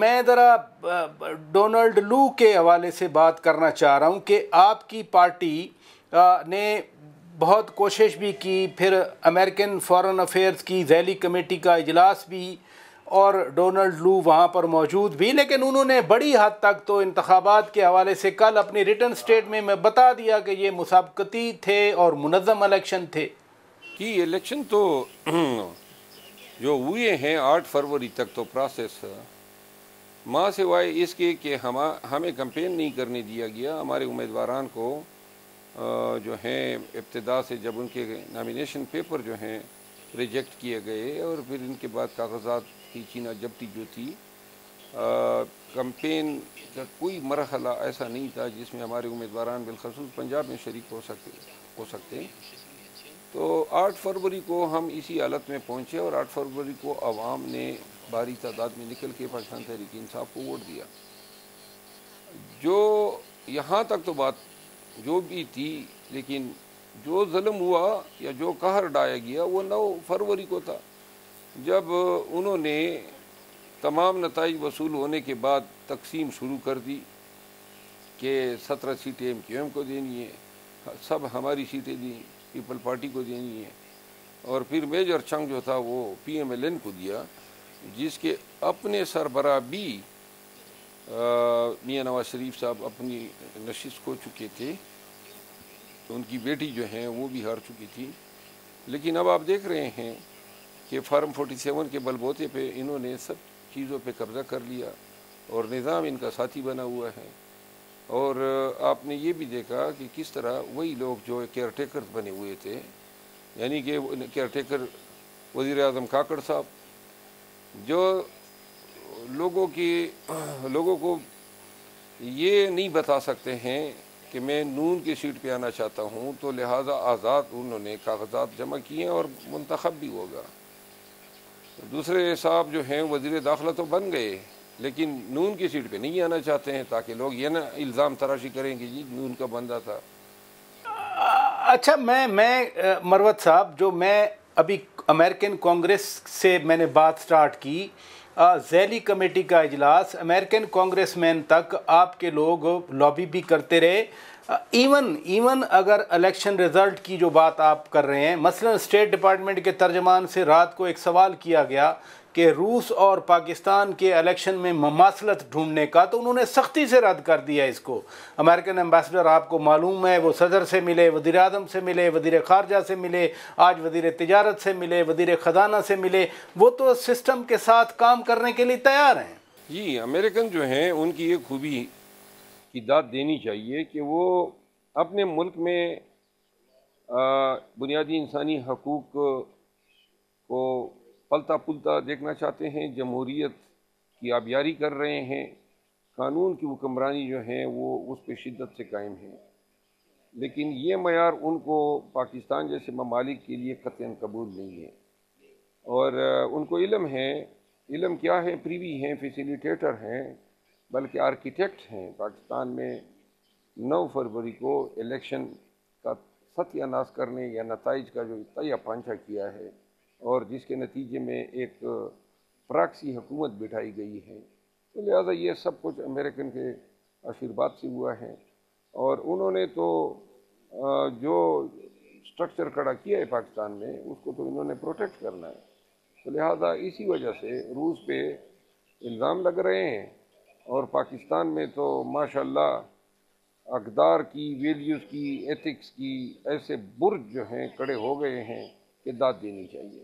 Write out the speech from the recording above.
میں ذرا ڈونلڈ لو کے حوالے سے بات کرنا چاہ رہا ہوں کہ آپ کی پارٹی نے بہت کوشش بھی کی، پھر امریکن فارن افیئرز کی ذیلی کمیٹی کا اجلاس بھی، اور ڈونلڈ لو وہاں پر موجود بھی، لیکن انہوں نے بڑی حد تک تو انتخابات کے حوالے سے کل اپنی ریٹن سٹیٹ میں بتا دیا کہ یہ مسابقتی تھے اور منظم الیکشن تھے. کہ الیکشن تو جو ہوئے ہیں 8 فروری تک تو پروسیس ماں سوائے اس کے کہ ہمیں کمپین نہیں کرنے دیا گیا. ہمارے امیدواران کو جو ہیں ابتدا سے جب ان کے نامینیشن پیپر جو ہیں ریجیکٹ کیے گئے، اور پھر ان کے بعد کاغذات کی چینا جبتی جو تھی، کمپین کا کوئی مرحلہ ایسا نہیں تھا جس میں ہمارے امیدواران بالخصوص پنجاب میں شریک ہو سکتے. تو 8 فروری کو ہم اسی حالت میں پہنچے، اور 8 فروری کو عوام نے بھاری تعداد میں نکل کے پاکستان تحریک انصاف کو ووٹ دیا. جو یہاں تک تو بات جو بھی تھی، لیکن جو ظلم ہوا یا جو قہر ڈھایا گیا وہ 9 فروری کو تھا، جب انہوں نے تمام نتائج وصول ہونے کے بعد تقسیم شروع کر دی کہ 17 سیٹیں ایم کیو ایم کو دینی ہے، سب ہماری سیٹیں دیں پیپل پارٹی کو دینی ہے، اور پھر میجر چنگ جو تھا وہ پی ایم ایل این کو دیا، جس کے اپنے سربراہ بھی میاں نواز شریف صاحب اپنی نشست کھو چکے تھے، ان کی بیٹی جو ہیں وہ بھی ہار چکی تھی. لیکن اب آپ دیکھ رہے ہیں کہ فارم 47 کے بل بوتے پہ انہوں نے سب چیزوں پہ قبضہ کر لیا، اور نظام ان کا ساتھی بنا ہوا ہے. اور آپ نے یہ بھی دیکھا کہ کس طرح وہی لوگ جو کیئر ٹیکر بنے ہوئے تھے، یعنی کہ کیئر ٹیکر وزیر اعظم کاکڑ صاحب، جو لوگوں کو یہ نہیں بتا سکتے ہیں کہ میں نون کی سیٹ پہ آنا چاہتا ہوں، تو لہٰذا آزاد انہوں نے کاغذات جمع کیے اور منتخب بھی ہوگا. دوسرے صاحب جو ہیں وزیر داخلہ تو بن گئے، لیکن نون کی سیٹ پہ نہیں آنا چاہتے ہیں، تاکہ لوگ یہ نہ الزام تراشی کریں کہ جی نون کا بندہ تھا. اچھا، میں مروت صاحب، جو میں ابھی امریکن کانگریس سے میں نے بات سٹارٹ کی، ذیلی کمیٹی کا اجلاس، امریکن کانگریس مین تک آپ کے لوگ لابی بھی کرتے رہے. ایون اگر الیکشن ریزلٹ کی جو بات آپ کر رہے ہیں، مثلا اسٹیٹ ڈپارٹمنٹ کے ترجمان سے رات کو ایک سوال کیا گیا کہ روس اور پاکستان کے الیکشن میں مماثلت ڈھونڈنے کا، تو انہوں نے سختی سے رد کر دیا اس کو. امریکن ایمبیسڈر آپ کو معلوم ہے، وہ صدر سے ملے، وزیر اعظم سے ملے، وزیر خارجہ سے ملے، آج وزیر تجارت سے ملے، وزیر خزانہ سے ملے. وہ تو سسٹم کے ساتھ کام کرنے کے لیے تیار ہیں. جی، امریکن جو ہیں ان کی ایک خوبی کی داد دینی چاہیے کہ وہ اپنے ملک میں بنیادی انسانی حقوق کو پلتا پلتا دیکھنا چاہتے ہیں، جمہوریت کی آبیاری کر رہے ہیں، قانون کی حکمرانی جو ہے وہ اس پہ شدت سے قائم ہے. لیکن یہ معیار ان کو پاکستان جیسے ممالک کے لیے قطعاً قبول نہیں ہے. اور ان کو علم کیا ہے؟ پریوی ہیں، فیسیلیٹیٹر ہیں، بلکہ آرکیٹیکٹ ہیں. پاکستان میں 9 فروری کو الیکشن کا ستیہ ناش کرنے یا نتائج کا جو تہیہ پانچہ کیا ہے، اور جس کے نتیجے میں ایک پراکسی حکومت بٹھائی گئی ہے. تو لہٰذا یہ سب کچھ امریکن کے آشیرواد سے ہوا ہے، اور انہوں نے تو جو سٹرکچر کھڑا کیا ہے پاکستان میں، اس کو تو انہوں نے پروٹیکٹ کرنا ہے. تو لہٰذا اسی وجہ سے روس پہ الزام لگ رہے ہیں، اور پاکستان میں تو ماشاءاللہ اقدار کی، ویلیوز کی، ایتھکس کی ایسے برج جو ہیں کھڑے ہو گئے ہیں کہ داد دینی چاہیے.